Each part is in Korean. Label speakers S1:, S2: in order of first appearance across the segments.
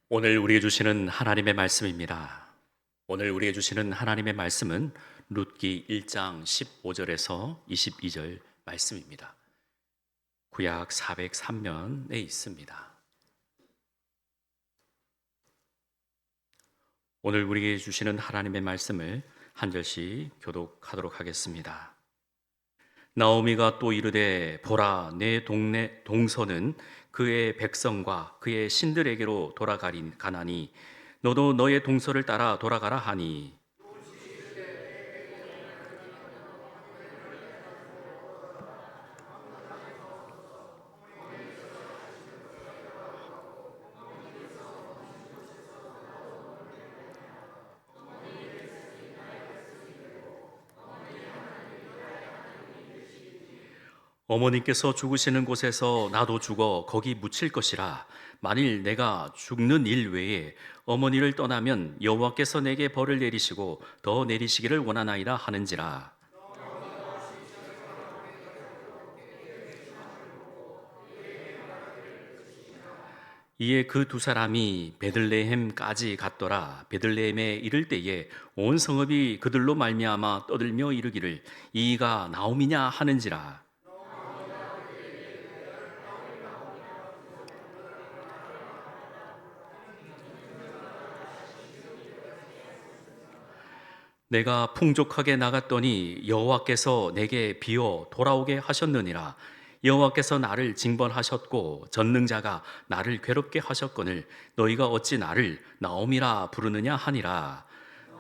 S1: 오늘 우리에게 주시는 하나님의 말씀입니다. 오늘 우리에게 주시는 하나님의 말씀은 룻기 1장 15절에서 22절 말씀입니다. 구약 403면에 있습니다. 오늘 우리에게 주시는 하나님의 말씀을 한 절씩 교독하도록 하겠습니다. 나오미가 또 이르되 보라 내 동네 동서는 그의 백성과 그의 신들에게로 가나니 너도 너의 동서를 따라 돌아가라 하니 어머니께서 죽으시는 곳에서 나도 죽어 거기 묻힐 것이라. 만일 내가 죽는 일 외에 어머니를 떠나면 여호와께서 내게 벌을 내리시고 더 내리시기를 원하나이다 하는지라. 이에 그 두 사람이 베들레헴까지 갔더라. 베들레헴에 이를 때에 온 성읍이 그들로 말미암아 떠들며 이르기를 이가 나옴이냐 하는지라. 내가 풍족하게 나갔더니 여호와께서 내게 비어 돌아오게 하셨느니라. 여호와께서 나를 징벌하셨고 전능자가 나를 괴롭게 하셨거늘 너희가 어찌 나를 나옴이라 부르느냐 하니라.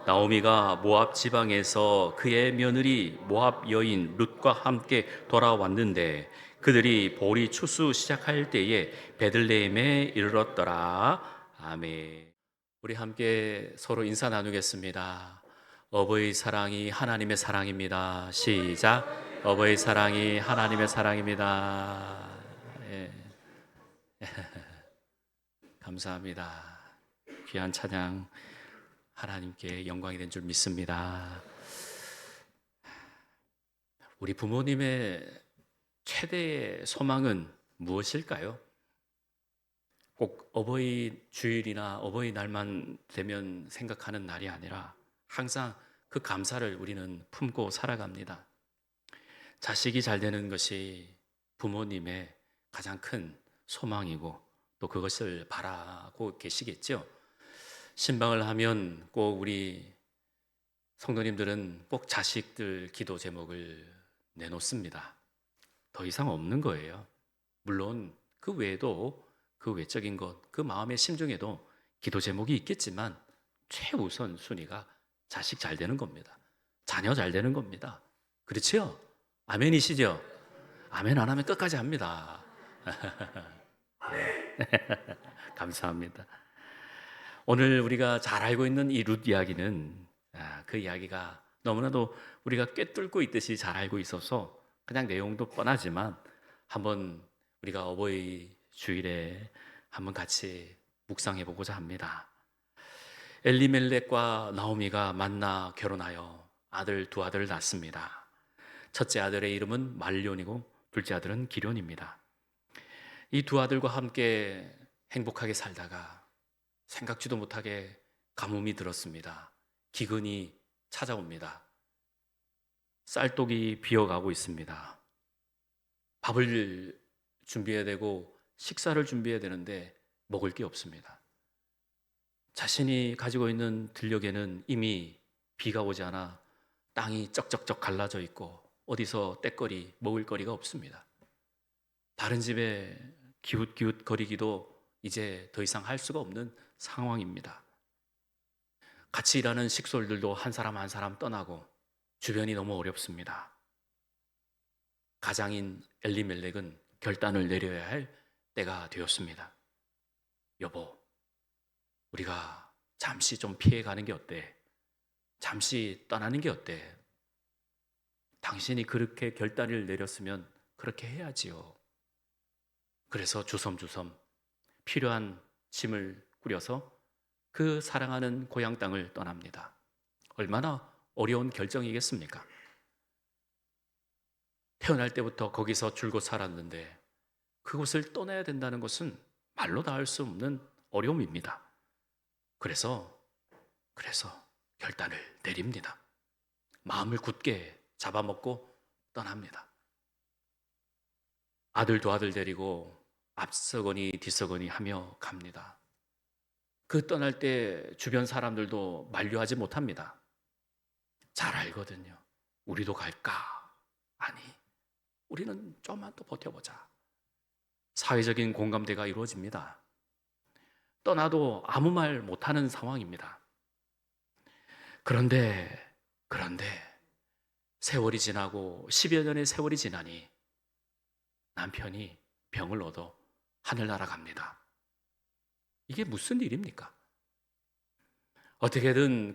S1: 나오미가 모압 지방에서 그의 며느리 모압 여인 룻과 함께 돌아왔는데 그들이 보리 추수 시작할 때에 베들레헴에 이르렀더라. 아멘. 우리 함께 서로 인사 나누겠습니다. 어버이 사랑이 하나님의 사랑입니다. 시작. 어버이 사랑이 하나님의 사랑입니다. 예, 감사합니다. 귀한 찬양 하나님께 영광이 된 줄 믿습니다. 우리 부모님의 최대의 소망은 무엇일까요? 꼭 어버이 주일이나 어버이날만 되면 생각하는 날이 아니라 항상 그 감사를 우리는 품고 살아갑니다. 자식이 잘 되는 것이 부모님의 가장 큰 소망이고 또 그것을 바라고 계시겠죠. 신방을 하면 꼭 우리 성도님들은 꼭 자식들 기도 제목을 내놓습니다. 더 이상 없는 거예요. 물론 그 외에도 그 외적인 것, 그 마음의 심중에도 기도 제목이 있겠지만 최우선 순위가 자식 잘 되는 겁니다. 자녀 잘 되는 겁니다. 그렇지요? 아멘이시죠? 아멘 안 하면 끝까지 합니다. 감사합니다. 오늘 우리가 잘 알고 있는 이 룻 이야기는 그 이야기가 너무나도 우리가 꿰뚫고 있듯이 잘 알고 있어서 그냥 내용도 뻔하지만 한번 우리가 어버이 주일에 한번 같이 묵상해 보고자 합니다. 엘리멜렉과 나오미가 만나 결혼하여 두 아들을 낳습니다. 첫째 아들의 이름은 말론이고 둘째 아들은 기련입니다. 이 두 아들과 함께 행복하게 살다가 생각지도 못하게 가뭄이 들었습니다. 기근이 찾아옵니다. 쌀독이 비어가고 있습니다. 밥을 준비해야 되고 식사를 준비해야 되는데 먹을 게 없습니다. 자신이 가지고 있는 들녘에는 이미 비가 오지 않아 땅이 쩍쩍쩍 갈라져 있고 어디서 떼거리, 먹을 거리가 없습니다. 다른 집에 기웃기웃 거리기도 이제 더 이상 할 수가 없는 상황입니다. 같이 일하는 식솔들도 한 사람 한 사람 떠나고 주변이 너무 어렵습니다. 가장인 엘리멜렉은 결단을 내려야 할 때가 되었습니다. 여보, 우리가 잠시 좀 피해가는 게 어때? 잠시 떠나는 게 어때? 당신이 그렇게 결단을 내렸으면 그렇게 해야지요. 그래서 주섬주섬 필요한 짐을 꾸려서 그 사랑하는 고향 땅을 떠납니다. 얼마나 어려운 결정이겠습니까? 태어날 때부터 거기서 줄곧 살았는데 그곳을 떠나야 된다는 것은 말로 다 할 수 없는 어려움입니다. 그래서 결단을 내립니다. 마음을 굳게 잡아먹고 떠납니다. 아들 두 아들 데리고 앞서거니 뒤서거니 하며 갑니다. 그 떠날 때 주변 사람들도 만류하지 못합니다. 잘 알거든요. 우리도 갈까? 아니, 우리는 좀만 더 버텨보자. 사회적인 공감대가 이루어집니다. 떠나도 아무 말 못하는 상황입니다. 그런데 세월이 지나고 10여 년의 세월이 지나니 남편이 병을 얻어 하늘나라 갑니다. 이게 무슨 일입니까? 어떻게든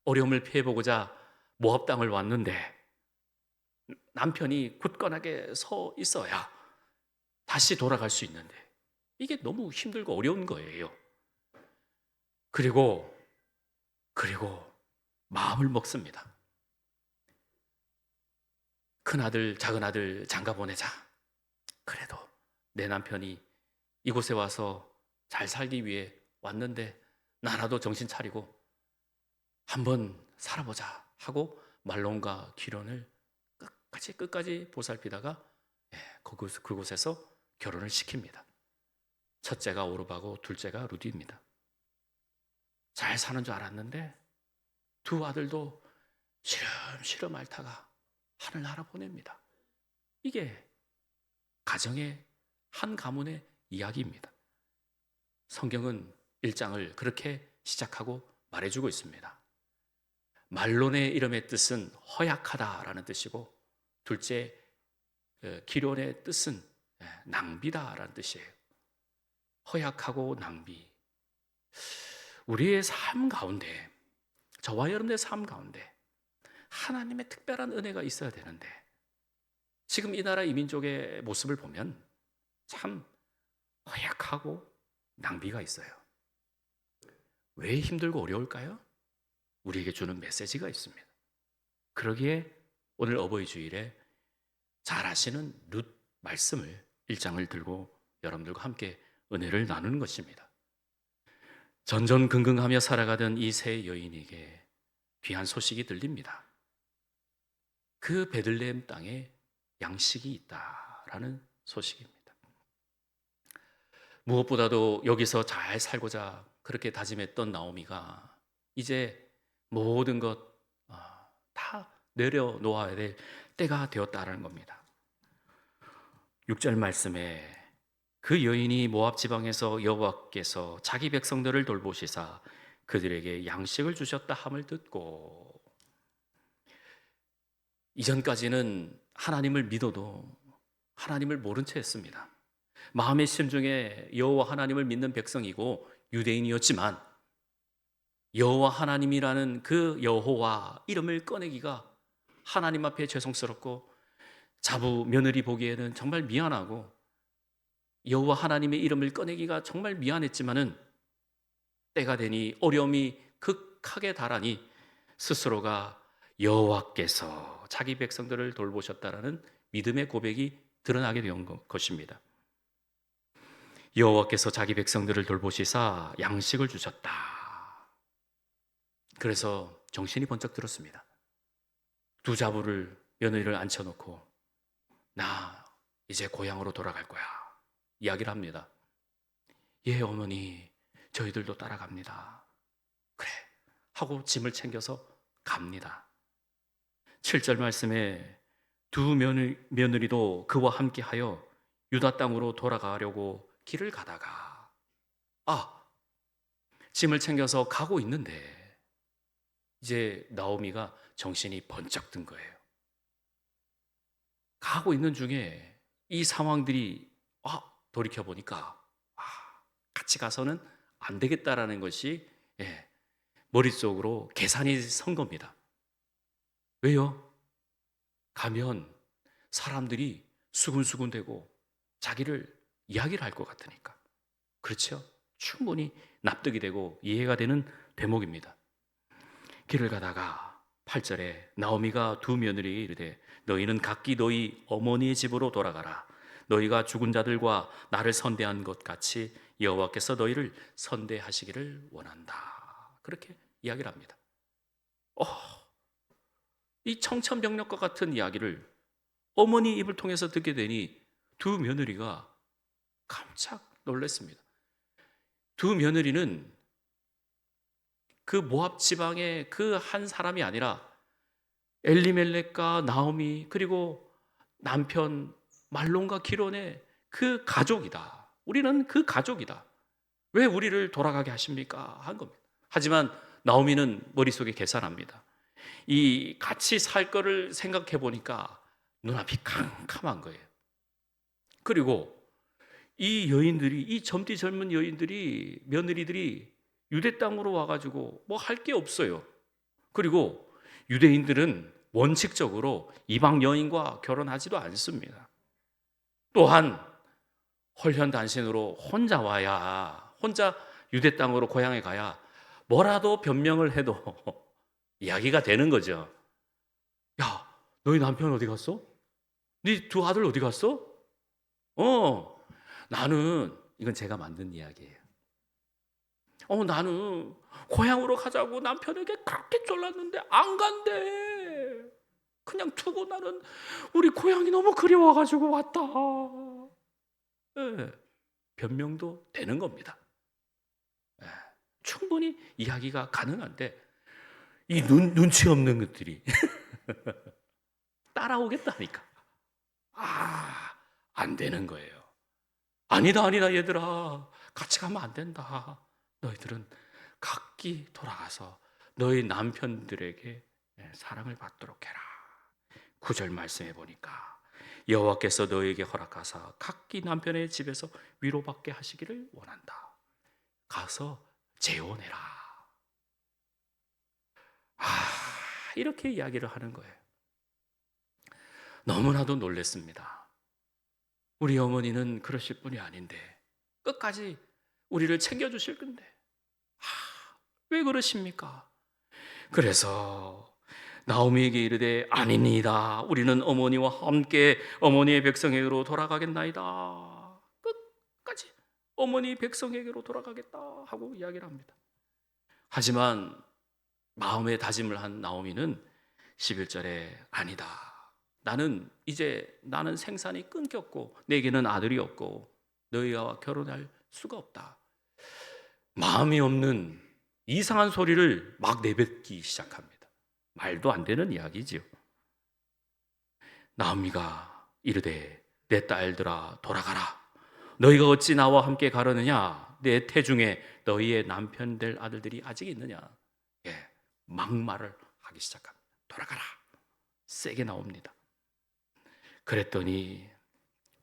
S1: 어려움을 피해보고자 모압 땅을 왔는데 남편이 굳건하게 서 있어야 다시 돌아갈 수 있는데 이게 너무 힘들고 어려운 거예요. 그리고 마음을 먹습니다. 큰아들, 작은아들 장가 보내자. 그래도 내 남편이 이곳에 와서 잘 살기 위해 왔는데 나라도 정신 차리고 한번 살아보자 하고 말론과 기론을 끝까지 보살피다가 그곳에서 결혼을 시킵니다. 첫째가 오르바고 둘째가 루디입니다. 잘 사는 줄 알았는데 두 아들도 시름시름 앓다가 하늘나라 보냅니다. 이게 가정의 한 가문의 이야기입니다. 성경은 1장을 그렇게 시작하고 말해주고 있습니다. 말론의 이름의 뜻은 허약하다라는 뜻이고 둘째 기론의 뜻은 낭비다라는 뜻이에요. 허약하고 낭비. 우리의 삶 가운데, 저와 여러분의 삶 가운데 하나님의 특별한 은혜가 있어야 되는데 지금 이 나라 이민족의 모습을 보면 참 허약하고 낭비가 있어요. 왜 힘들고 어려울까요? 우리에게 주는 메시지가 있습니다. 그러기에 오늘 어버이 주일에 잘 아시는 룻 말씀을 1장을 들고 여러분들과 함께 은혜를 나누는 것입니다. 전전긍긍하며 살아가던 이 세 여인에게 귀한 소식이 들립니다. 그 베들레헴 땅에 양식이 있다라는 소식입니다. 무엇보다도 여기서 잘 살고자 그렇게 다짐했던 나오미가 이제 모든 것 다 내려놓아야 될 때가 되었다라는 겁니다. 6절 말씀에 그 여인이 모압 지방에서 여호와께서 자기 백성들을 돌보시사 그들에게 양식을 주셨다 함을 듣고, 이전까지는 하나님을 믿어도 하나님을 모른 채 했습니다. 마음의 심중에 여호와 하나님을 믿는 백성이고 유대인이었지만 여호와 하나님이라는 그 여호와 이름을 꺼내기가 하나님 앞에 죄송스럽고 자부 며느리 보기에는 정말 미안하고 여호와 하나님의 이름을 꺼내기가 정말 미안했지만은 때가 되니 어려움이 극하게 달하니 스스로가 여호와께서 자기 백성들을 돌보셨다라는 믿음의 고백이 드러나게 된 것입니다. 여호와께서 자기 백성들을 돌보시사 양식을 주셨다. 그래서 정신이 번쩍 들었습니다. 두 자부를 며느리를 앉혀놓고 나 이제 고향으로 돌아갈 거야 이야기를 합니다. 예 어머니 저희들도 따라갑니다. 그래 하고 짐을 챙겨서 갑니다. 7절 말씀에 두 며느리도 그와 함께하여 유다 땅으로 돌아가려고 길을 가다가 짐을 챙겨서 가고 있는데 이제 나오미가 정신이 번쩍 든 거예요. 가고 있는 중에 이 상황들이 돌이켜보니까 같이 가서는 안 되겠다라는 것이 머릿속으로 계산이 선 겁니다. 왜요? 가면 사람들이 수군수군대고 자기를 이야기를 할 것 같으니까. 그렇죠? 충분히 납득이 되고 이해가 되는 대목입니다. 길을 가다가 8절에 나오미가 두 며느리에게 이르되 너희는 각기 너희 어머니의 집으로 돌아가라. 너희가 죽은 자들과 나를 선대한 것 같이 여호와께서 너희를 선대하시기를 원한다. 그렇게 이야기를 합니다. 이 청천벽력과 같은 이야기를 어머니 입을 통해서 듣게 되니 두 며느리가 깜짝 놀랐습니다. 두 며느리는 그 모압 지방의 그 한 사람이 아니라 엘리멜렉과 나오미 그리고 남편 말론과 기론의 그 가족이다. 우리는 그 가족이다. 왜 우리를 돌아가게 하십니까? 한 겁니다. 하지만 나오미는 머릿속에 계산합니다. 이 같이 살 거를 생각해 보니까 눈앞이 캄캄한 거예요. 그리고 이 여인들이, 이 젊디 젊은 여인들이, 며느리들이 유대 땅으로 와가지고 뭐 할 게 없어요. 그리고 유대인들은 원칙적으로 이방 여인과 결혼하지도 않습니다. 또한 홀현단신으로 혼자 와야, 혼자 유대 땅으로 고향에 가야 뭐라도 변명을 해도 이야기가 되는 거죠. 야, 너희 남편 어디 갔어? 네 두 아들 어디 갔어? 나는, 이건 제가 만든 이야기예요. 나는 고향으로 가자고 남편에게 그렇게 졸랐는데 안 간대. 그냥 두고 나는 우리 고향이 너무 그리워가지고 왔다. 예, 변명도 되는 겁니다. 예, 충분히 이야기가 가능한데 이 눈치 없는 것들이 따라오겠다니까. 안 되는 거예요. 아니다 얘들아, 같이 가면 안 된다. 너희들은 각기 돌아가서 너희 남편들에게 사랑을 받도록 해라. 9절 말씀해 보니까 여호와께서 너희에게 허락하사 각기 남편의 집에서 위로받게 하시기를 원한다. 가서 재혼해라. 이렇게 이야기를 하는 거예요. 너무나도 놀랐습니다. 우리 어머니는 그러실 분이 아닌데 끝까지 우리를 챙겨주실 건데 왜 그러십니까? 그래서 나오미에게 이르되 아닙니다. 우리는 어머니와 함께 어머니의 백성에게로 돌아가겠나이다. 끝까지 어머니 백성에게로 돌아가겠다 하고 이야기를 합니다. 하지만 마음의 다짐을 한 나오미는 11절에 아니다. 나는 생산이 끊겼고 내게는 아들이 없고 너희와 결혼할 수가 없다. 마음이 없는 이상한 소리를 막 내뱉기 시작합니다. 말도 안 되는 이야기지요. 나오미가 이르되 내 딸들아 돌아가라. 너희가 어찌 나와 함께 가려느냐? 내 태중에 너희의 남편 될 아들들이 아직 있느냐? 막말을 하기 시작합니다. 돌아가라. 세게 나옵니다. 그랬더니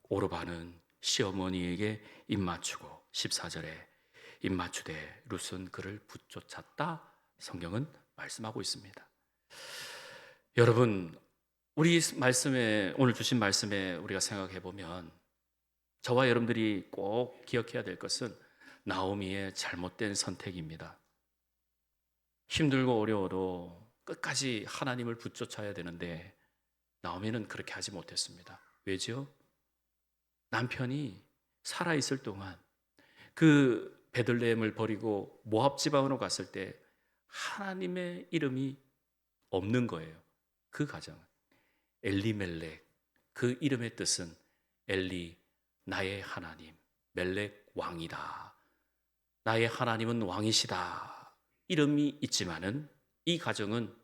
S1: 오르바는 시어머니에게 입맞추고 14절에 입맞추되 룻은 그를 붙쫓았다. 성경은 말씀하고 있습니다. 여러분, 우리 말씀에, 오늘 주신 말씀에 우리가 생각해 보면 저와 여러분들이 꼭 기억해야 될 것은 나오미의 잘못된 선택입니다. 힘들고 어려워도 끝까지 하나님을 붙쫓아야 되는데 나오미는 그렇게 하지 못했습니다. 왜죠? 남편이 살아있을 동안 그 베들레헴을 버리고 모압 지방으로 갔을 때 하나님의 이름이 없는 거예요. 그 가정은 엘리멜렉, 그 이름의 뜻은 엘리, 나의 하나님, 멜렉, 왕이다. 나의 하나님은 왕이시다. 이름이 있지만은 이 가정은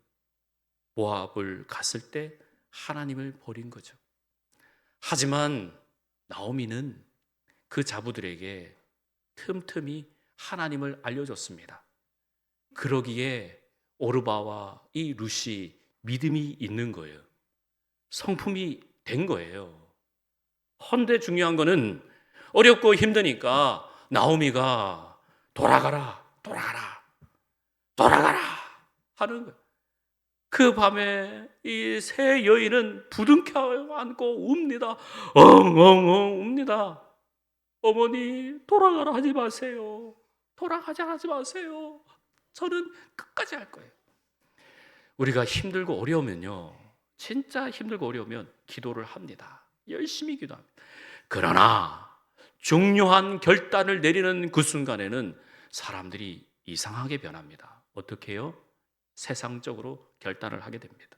S1: 모압을 갔을 때 하나님을 버린 거죠. 하지만 나오미는 그 자부들에게 틈틈이 하나님을 알려줬습니다. 그러기에 오르바와 이 룻이 믿음이 있는 거예요. 성품이 된 거예요. 헌데 중요한 거는 어렵고 힘드니까 나오미가 돌아가라 하는 거예요. 그 밤에 이 세 여인은 부둥켜 안고 웁니다. 엉엉엉 웁니다. 어머니 돌아가라 하지 마세요. 돌아가자 하지 마세요. 저는 끝까지 할 거예요. 우리가 힘들고 어려우면요, 진짜 힘들고 어려우면 기도를 합니다. 열심히 기도합니다. 그러나 중요한 결단을 내리는 그 순간에는 사람들이 이상하게 변합니다. 어떻게 해요? 세상적으로 결단을 하게 됩니다.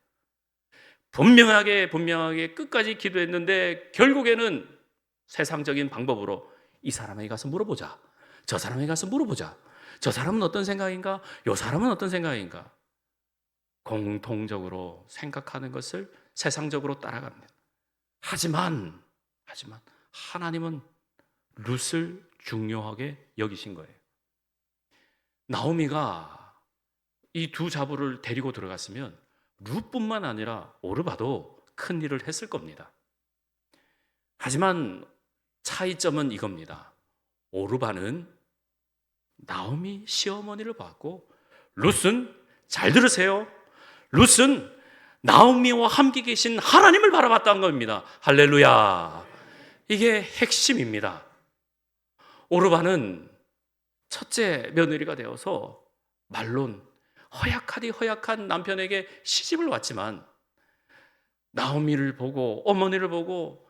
S1: 분명하게 끝까지 기도했는데 결국에는 세상적인 방법으로 이 사람에게 가서 물어보자, 저 사람에게 가서 물어보자, 저 사람은 어떤 생각인가, 요 사람은 어떤 생각인가, 공통적으로 생각하는 것을 세상적으로 따라갑니다. 하지만 하나님은 룻을 중요하게 여기신 거예요. 나오미가 이 두 자부를 데리고 들어갔으면 룻뿐만 아니라 오르바도 큰 일을 했을 겁니다. 하지만 차이점은 이겁니다. 오르바는 나오미 시어머니를 봤고, 룻은, 잘 들으세요, 룻은 나오미와 함께 계신 하나님을 바라봤다는 겁니다. 할렐루야. 이게 핵심입니다. 오르바는 첫째 며느리가 되어서 말론 허약하디 허약한 남편에게 시집을 왔지만 나오미를 보고, 어머니를 보고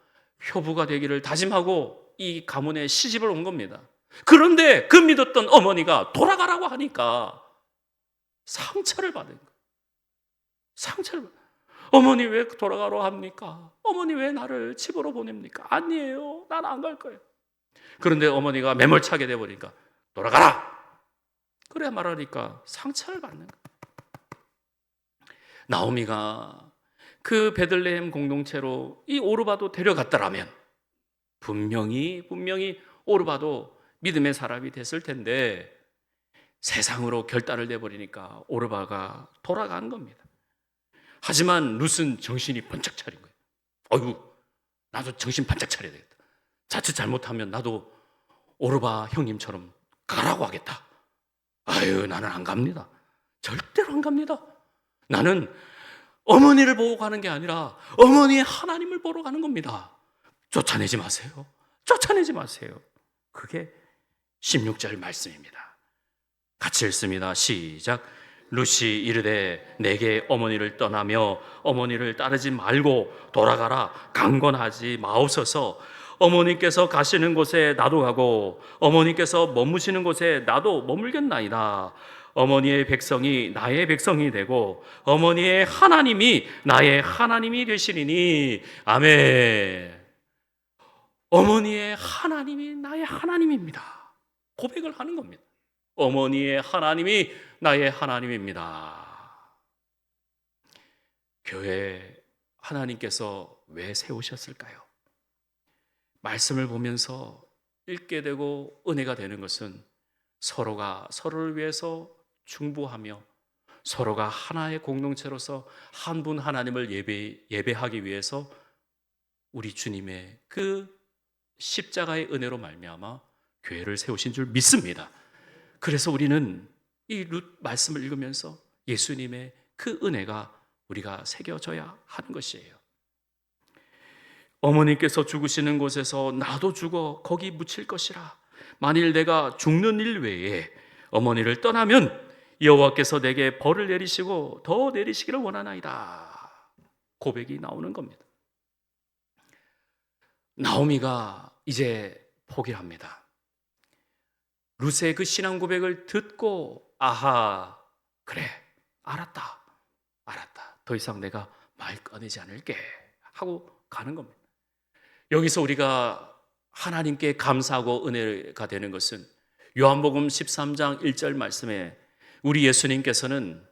S1: 효부가 되기를 다짐하고 이 가문에 시집을 온 겁니다. 그런데 그 믿었던 어머니가 돌아가라고 하니까 상처를 받은 거예요. 상처를 받은 거예요. 어머니 왜 돌아가라고 합니까? 어머니 왜 나를 집으로 보냅니까? 아니에요, 난 안 갈 거예요. 그런데 어머니가 매몰차게 돼버리니까 돌아가라! 그래 말하니까 상처를 받는 거예요. 나오미가 그 베들레헴 공동체로 이 오르바도 데려갔더라면 분명히 오르바도 믿음의 사람이 됐을 텐데 세상으로 결단을 내버리니까 오르바가 돌아간 겁니다. 하지만 룻은 정신이 번쩍 차린 거예요. 어이구, 나도 정신 번쩍 차려야 되겠다. 자칫 잘못하면 나도 오르바 형님처럼 가라고 하겠다. 아유, 나는 안 갑니다. 절대로 안 갑니다. 나는 어머니를 보고 가는 게 아니라 어머니의 하나님을 보러 가는 겁니다. 쫓아내지 마세요. 쫓아내지 마세요. 그게 16절 말씀입니다. 같이 읽습니다. 시작. 룻이 이르되 내게 어머니를 떠나며 어머니를 따르지 말고 돌아가라 강권하지 마옵소서. 어머니께서 가시는 곳에 나도 가고 어머니께서 머무시는 곳에 나도 머물겠나이다. 어머니의 백성이 나의 백성이 되고 어머니의 하나님이 나의 하나님이 되시리니. 아멘. 어머니의 하나님이 나의 하나님입니다. 고백을 하는 겁니다. 어머니의 하나님이 나의 하나님입니다. 교회 하나님께서 왜 세우셨을까요? 말씀을 보면서 읽게 되고 은혜가 되는 것은 서로가 서로를 위해서 중보하며 서로가 하나의 공동체로서 한 분 하나님을 예배하기 위해서 우리 주님의 그 십자가의 은혜로 말미암아 교회를 세우신 줄 믿습니다. 그래서 우리는 이 룻 말씀을 읽으면서 예수님의 그 은혜가 우리가 새겨져야 하는 것이에요. 어머니께서 죽으시는 곳에서 나도 죽어 거기 묻힐 것이라. 만일 내가 죽는 일 외에 어머니를 떠나면 여호와께서 내게 벌을 내리시고 더 내리시기를 원하나이다. 고백이 나오는 겁니다. 나오미가 이제 포기합니다. 룻의 그 신앙 고백을 듣고 아하, 그래, 알았다. 더 이상 내가 말 꺼내지 않을게 하고 가는 겁니다. 여기서 우리가 하나님께 감사하고 은혜가 되는 것은 요한복음 13장 1절 말씀에 우리 예수님께서는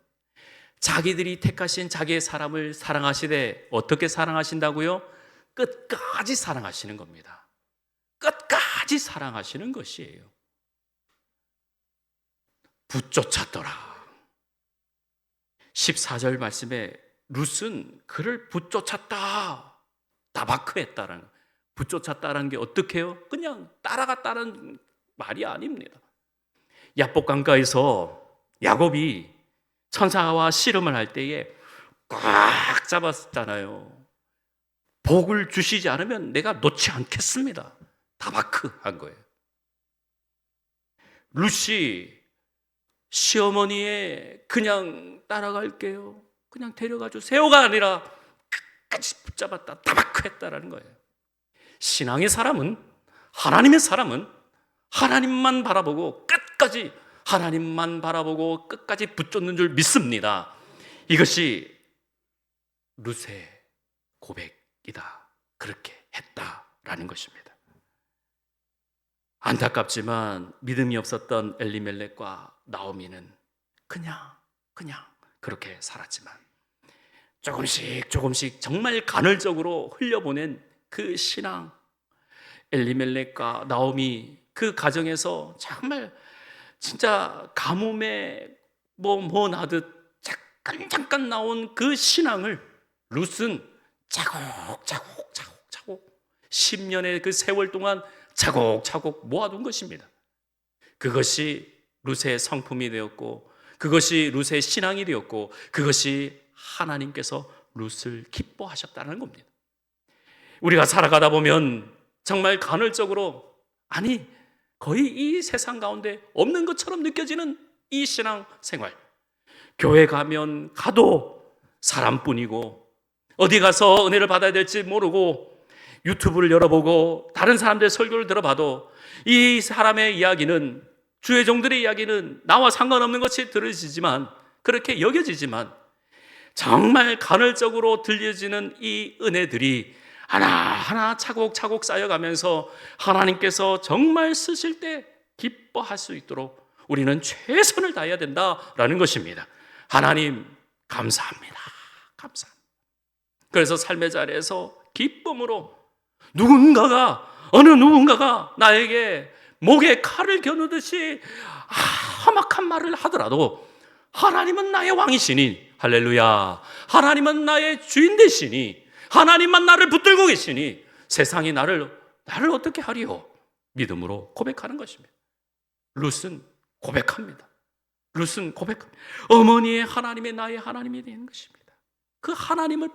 S1: 자기들이 택하신 자기의 사람을 사랑하시되 어떻게 사랑하신다고요? 끝까지 사랑하시는 겁니다. 끝까지 사랑하시는 것이에요. 붙쫓았더라. 14절 말씀에 룻은 그를 붙쫓았다. 다바크했다라는, 붙쫓았다라는 게 어떻게 해요? 그냥 따라갔다는 말이 아닙니다. 야복강가에서 야곱이 천사와 씨름을 할 때에 꽉 잡았잖아요. 복을 주시지 않으면 내가 놓지 않겠습니다. 다바크 한 거예요. 룻이 시어머니의 그냥 따라갈게요, 그냥 데려가 주세요가 아니라 끝까지 붙잡았다, 다바크했다라는 거예요. 신앙의 사람은 하나님의 사람은 하나님만 바라보고 끝까지 하나님만 바라보고 끝까지 붙잡는 줄 믿습니다. 이것이 룻의 고백이다. 그렇게 했다라는 것입니다. 안타깝지만 믿음이 없었던 엘리멜렉과 나오미는 그냥 그렇게 살았지만 조금씩 정말 간헐적으로 흘려보낸 그 신앙, 엘리멜렉과 나오미 그 가정에서 정말 진짜 가뭄에 뭐 나듯 잠깐 나온 그 신앙을 룻은 차곡 10년의 그 세월 동안 차곡 모아둔 것입니다. 그것이 룻의 성품이 되었고, 그것이 룻의 신앙이 되었고, 그것이 하나님께서 룻을 기뻐하셨다는 겁니다. 우리가 살아가다 보면 정말 간헐적으로, 아니 거의 이 세상 가운데 없는 것처럼 느껴지는 이 신앙 생활, 교회 가면 가도 사람뿐이고, 어디 가서 은혜를 받아야 될지 모르고, 유튜브를 열어보고 다른 사람들의 설교를 들어봐도 이 사람의 이야기는, 주의 종들의 이야기는 나와 상관없는 것이 들으시지만, 그렇게 여겨지지만 정말 간헐적으로 들려지는 이 은혜들이 하나하나 차곡차곡 쌓여가면서 하나님께서 정말 쓰실 때 기뻐할 수 있도록 우리는 최선을 다해야 된다라는 것입니다. 하나님 감사합니다. 그래서 삶의 자리에서 기쁨으로 어느 누군가가 나에게 목에 칼을 겨누듯이 험악한 말을 하더라도 하나님은 나의 왕이시니, 할렐루야, 하나님은 나의 주인 되시니, 하나님만 나를 붙들고 계시니 세상이 나를 어떻게 하리요? 믿음으로 고백하는 것입니다. 룻은 고백합니다. 어머니의 하나님이 나의 하나님이 되는 것입니다. 그 하나님을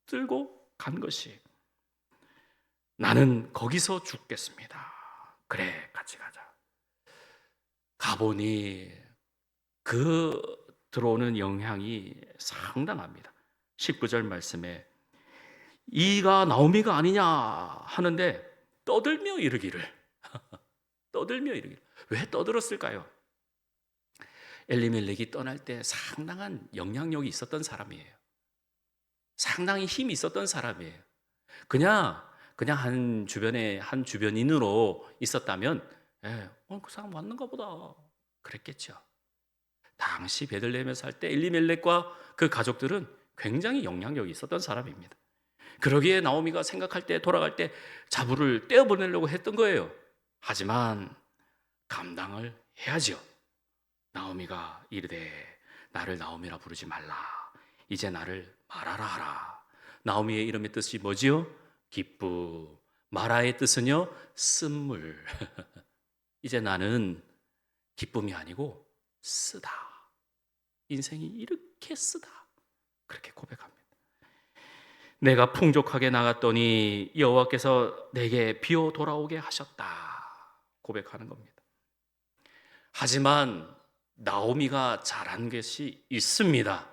S1: 붙들고 간 것이, 나는 거기서 죽겠습니다. 그래, 같이 가자. 가보니 그 들어오는 영향이 상당합니다. 19절 말씀에 이가 나오미가 아니냐 하는데 떠들며 이르기를 왜 떠들었을까요? 엘리멜렉이 떠날 때 상당한 영향력이 있었던 사람이에요. 상당히 힘이 있었던 사람이에요. 그냥 한 주변인으로 있었다면 그 사람 왔는가 보다 그랬겠죠. 당시 베들레헴에 살 때 엘리멜렉과 그 가족들은 굉장히 영향력이 있었던 사람입니다. 그러기에 나오미가 생각할 때, 돌아갈 때 자부를 떼어보내려고 했던 거예요. 하지만 감당을 해야죠. 나오미가 이르되 나를 나오미라 부르지 말라, 이제 나를 마라라 하라. 나오미의 이름의 뜻이 뭐지요? 기쁨. 마라의 뜻은요, 쓴물. 이제 나는 기쁨이 아니고 쓰다. 인생이 이렇게 쓰다. 그렇게 고백합니다. 내가 풍족하게 나갔더니 여호와께서 내게 비어 돌아오게 하셨다. 고백하는 겁니다. 하지만 나오미가 잘한 것이 있습니다.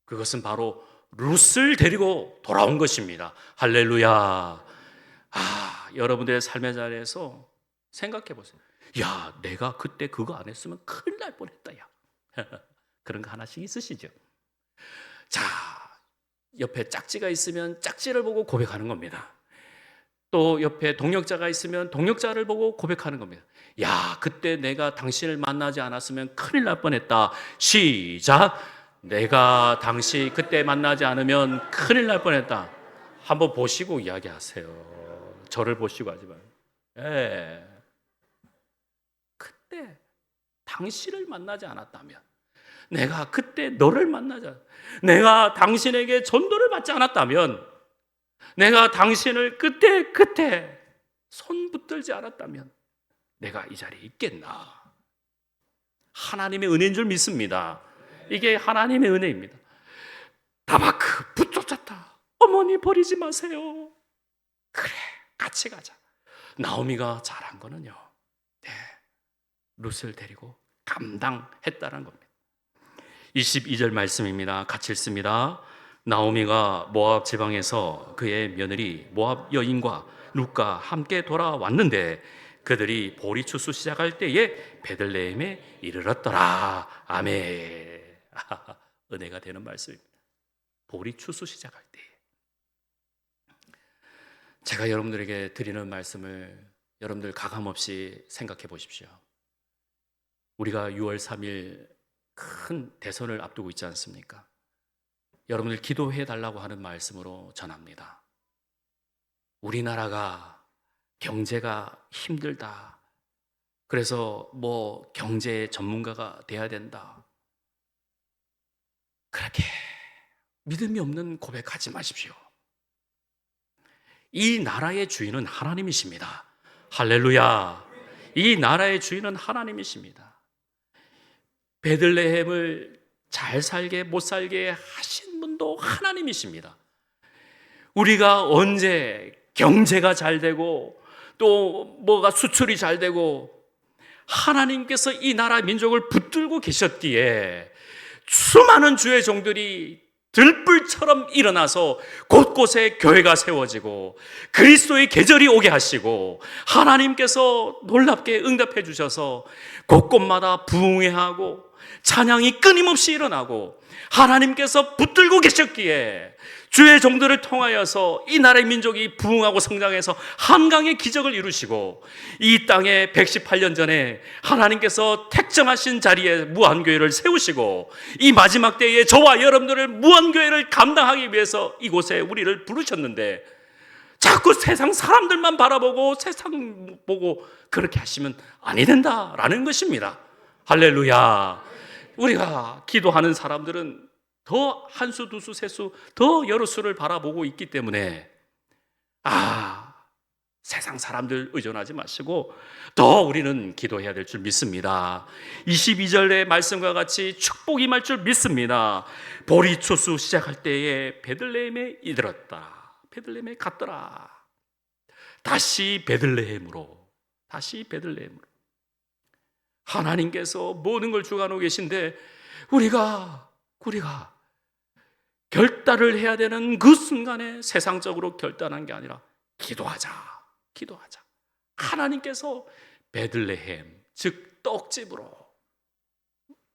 S1: 그것은 바로 룻을 데리고 돌아온 것입니다. 할렐루야. 여러분들의 삶의 자리에서 생각해 보세요. 야, 내가 그때 그거 안 했으면 큰일 날 뻔했다. 야. 그런 거 하나씩 있으시죠? 자, 옆에 짝지가 있으면 짝지를 보고 고백하는 겁니다. 또 옆에 동역자가 있으면 동역자를 보고 고백하는 겁니다. 야, 그때 내가 당신을 만나지 않았으면 큰일 날 뻔했다. 시작. 내가 당신 그때 만나지 않으면 큰일 날 뻔했다. 한번 보시고 이야기하세요. 저를 보시고 하지 마요. 그때 당신을 만나지 않았다면, 내가 그때 너를 내가 당신에게 전도를 받지 않았다면, 내가 당신을 그때 손 붙들지 않았다면 내가 이 자리에 있겠나? 하나님의 은혜인 줄 믿습니다. 이게 하나님의 은혜입니다. 다바크 붙잡았다. 어머니 버리지 마세요. 그래, 같이 가자. 나오미가 잘한 거는요, 룻을 데리고 감당했다는 겁니다. 22절 말씀입니다. 같이 읽습니다. 나오미가 모압 지방에서 그의 며느리 모압 여인과 룻과 함께 돌아왔는데 그들이 보리 추수 시작할 때에 베들레헴에 이르렀더라. 아멘. 은혜가 되는 말씀입니다. 보리 추수 시작할 때에. 제가 여러분들에게 드리는 말씀을 여러분들 가감없이 생각해 보십시오. 우리가 6월 3일 큰 대선을 앞두고 있지 않습니까? 여러분들 기도해 달라고 하는 말씀으로 전합니다. 우리나라가 경제가 힘들다. 그래서 경제 전문가가 돼야 된다. 그렇게 믿음이 없는 고백하지 마십시오. 이 나라의 주인은 하나님이십니다. 할렐루야. 이 나라의 주인은 하나님이십니다. 베들레헴을 잘 살게 못 살게 하신 분도 하나님이십니다. 우리가 언제 경제가 잘 되고 또 뭐가 수출이 잘 되고 하나님께서 이 나라 민족을 붙들고 계셨기에 수많은 주의 종들이 들불처럼 일어나서 곳곳에 교회가 세워지고 그리스도의 계절이 오게 하시고 하나님께서 놀랍게 응답해 주셔서 곳곳마다 부흥회하고 찬양이 끊임없이 일어나고 하나님께서 붙들고 계셨기에 주의 종들을 통하여서 이 나라의 민족이 부흥하고 성장해서 한강의 기적을 이루시고 이 땅에 118년 전에 하나님께서 택정하신 자리에 무한교회를 세우시고 이 마지막 때에 저와 여러분들을 무한교회를 감당하기 위해서 이곳에 우리를 부르셨는데 자꾸 세상 사람들만 바라보고 세상 보고 그렇게 하시면 아니 된다라는 것입니다. 할렐루야. 우리가 기도하는 사람들은 더 한 수, 두 수, 세 수, 더 여러 수를 바라보고 있기 때문에 세상 사람들 의존하지 마시고 더 우리는 기도해야 될 줄 믿습니다. 22절의 말씀과 같이 축복이 임할 줄 믿습니다. 보리 추수 시작할 때에 베들레헴에 이르렀다. 베들레헴에 갔더라. 다시 베들레헴으로. 하나님께서 모든 걸 주관하고 계신데 우리가 결단을 해야 되는 그 순간에 세상적으로 결단한 게 아니라 기도하자. 하나님께서 베들레헴, 즉 떡집으로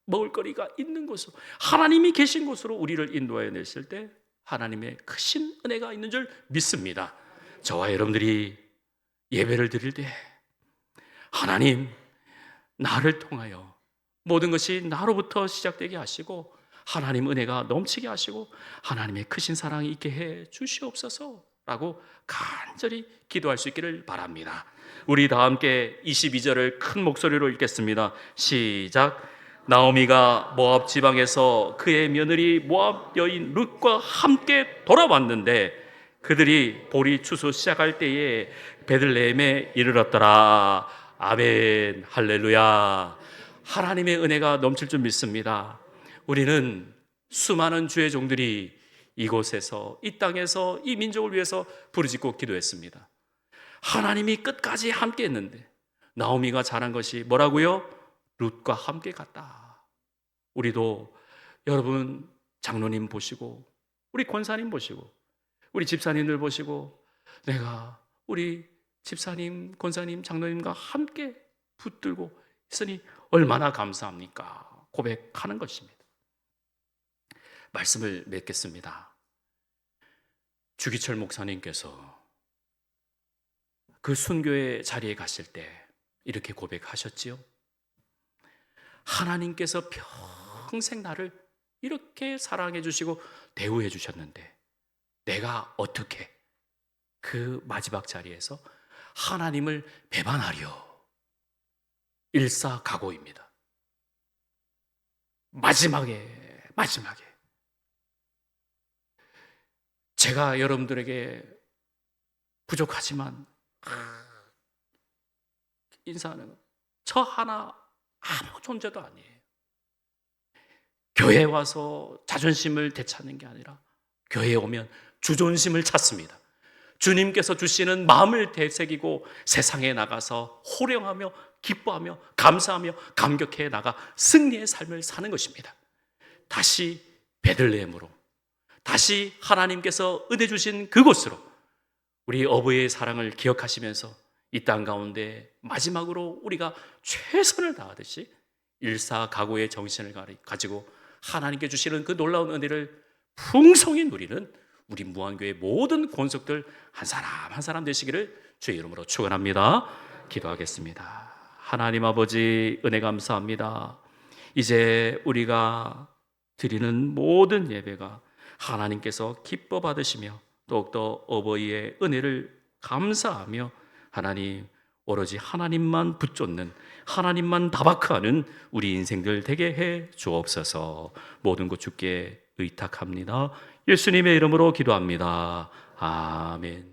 S1: 먹을거리가 있는 곳으로 하나님이 계신 곳으로 우리를 인도하여 내실 때 하나님의 크신 은혜가 있는 줄 믿습니다. 저와 여러분들이 예배를 드릴 때 하나님 나를 통하여 모든 것이 나로부터 시작되게 하시고 하나님 은혜가 넘치게 하시고 하나님의 크신 사랑이 있게 해 주시옵소서라고 간절히 기도할 수 있기를 바랍니다. 우리 다 함께 22절을 큰 목소리로 읽겠습니다. 시작. 나오미가 모압 지방에서 그의 며느리 모압 여인 룻과 함께 돌아왔는데 그들이 보리 추수 시작할 때에 베들레헴에 이르렀더라. 아멘. 할렐루야. 하나님의 은혜가 넘칠 줄 믿습니다. 우리는 수많은 주의 종들이 이곳에서 이 땅에서 이 민족을 위해서 부르짖고 기도했습니다. 하나님이 끝까지 함께 했는데 나오미가 잘한 것이 뭐라고요? 룻과 함께 갔다. 우리도 여러분 장로님 보시고 우리 권사님 보시고 우리 집사님들 보시고 내가 우리 집사님, 권사님, 장로님과 함께 붙들고 있으니 얼마나 감사합니까? 고백하는 것입니다. 말씀을 맺겠습니다. 주기철 목사님께서 그 순교의 자리에 갔을 때 이렇게 고백하셨지요. 하나님께서 평생 나를 이렇게 사랑해 주시고 대우해 주셨는데 내가 어떻게 그 마지막 자리에서 하나님을 배반하려. 일사각오입니다. 마지막에 제가 여러분들에게 부족하지만 인사하는 저 하나 아무 존재도 아니에요. 교회에 와서 자존심을 되찾는 게 아니라 교회에 오면 주존심을 찾습니다. 주님께서 주시는 마음을 되새기고 세상에 나가서 호령하며 기뻐하며 감사하며 감격해 나가 승리의 삶을 사는 것입니다. 다시 베들레헴으로, 다시 하나님께서 은혜 주신 그곳으로 우리 어버이의 사랑을 기억하시면서 이 땅 가운데 마지막으로 우리가 최선을 다하듯이 일사각오의 정신을 가지고 하나님께 주시는 그 놀라운 은혜를 풍성히 누리는 우리 무한교회 모든 권속들 한 사람 한 사람 되시기를 주의 이름으로 축원합니다. 기도하겠습니다. 하나님 아버지, 은혜 감사합니다. 이제 우리가 드리는 모든 예배가 하나님께서 기뻐 받으시며 더욱더 어버이의 은혜를 감사하며 하나님, 오로지 하나님만 붙잡는, 하나님만 다바크하는 우리 인생들 되게 해 주옵소서. 모든 것 주께 의탁합니다. 예수님의 이름으로 기도합니다. 아멘.